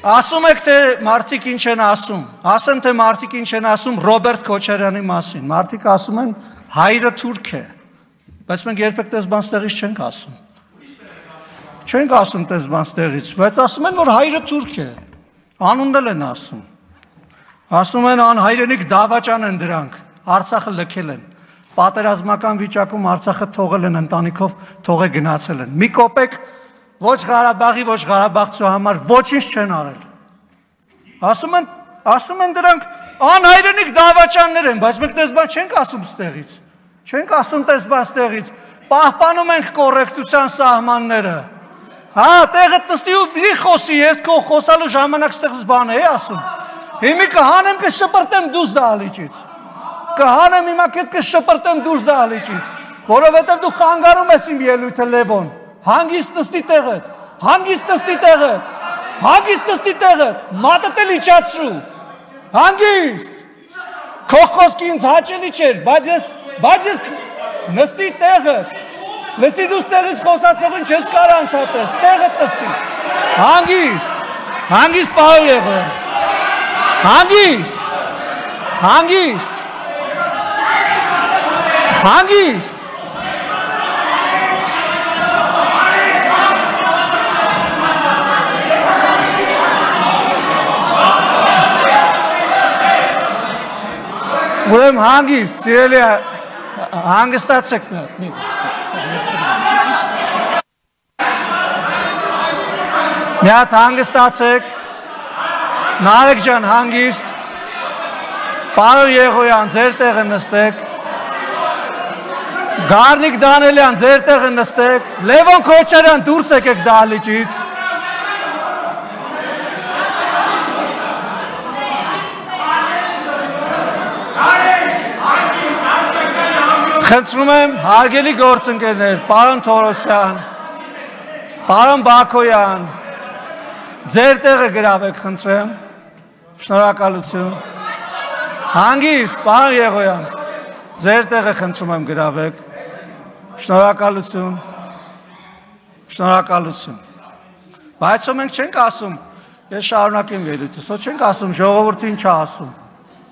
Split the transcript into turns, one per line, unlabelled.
Ասում եք թե մարդիկ ինչ են ասում, ասեմ թե մարդիկ ինչ են ասում Ռոբերտ Քոչարյանի մասին, մարդիկ ասում են հայրը թուրք է, բայց մենք երբեք տես բան ստեղից չենք ասում, չենք ասում տես բան ստեղից, բայց ասում են որ հայրը թուրք է, անունն են ասում են անհայրենիք դավաճան են դրանք, Արցախը լքել են, պատերազմական վիճակում Արցախը թողել են ընտանիքով, թողե գնացել են, մի կոպեկ ոչ Ղարաբաղի, ոչ Ղարաբաղցու համար ոչինչ չեն արել։ Ասում են դրանք անհայրենիք դավաճաններ են, բայց մենք տես բան չենք ասում ստեղից։ Չենք ասում տես բան ստեղից։ Պահպանում ենք կոռեկտության սահմանները։ Հա, տեղը նստի ու մի խոսի, ես քո խոսալու ժամանակ ստեղից բան էի ասում։ Հիմա կհանեմ կշպրտեմ դուրս դահլիճից։ Կհանեմ հիմա քեզ կշպրտեմ դուրս դահլիճից, որովհետև դու խանգարում ես իմ ելույթը Լևոն։ Հանգիստ նստի տեղդ, հանգիստ նստի տեղդ, հանգիստ նստի տեղդ, մատդ էլ իջացրու, հանգիստ, քո խոսքը ինձ հաճելի չէր, բայց ես նստի տեղդ, լսի դու տեղից խոսացողին չես կարող ընդհատես, տեղդ նստի, հանգիստ պահով եղել, հանգիստ, Ուրեմն հանգիստ, սիրելի հանգստացեք մի հատ հանգստացեք, Նարեկ ջան հանգիստ, պարոն Եղոյան ձեր տեղը նստեք, Գառնիկ Դանելյան ձեր տեղը նստեք, Լևոն Քոչարյան դուրս եկեք դահլիճից, Խնդրում եմ հարգելի գործընկերներ, պարոն Թորոսյան, պարոն Բաքոյան, ձեր տեղը գրավեք, խնդրեմ, շնորհակալություն, հանգիստ, պարոն Եղոյան, ձեր տեղը խնդրում եմ գրավեք, շնորհակալություն, բայց մենք չենք ասում, ես շարունակեմ ելույթս, չենք ասում ժողովուրդը ինչ է ասում,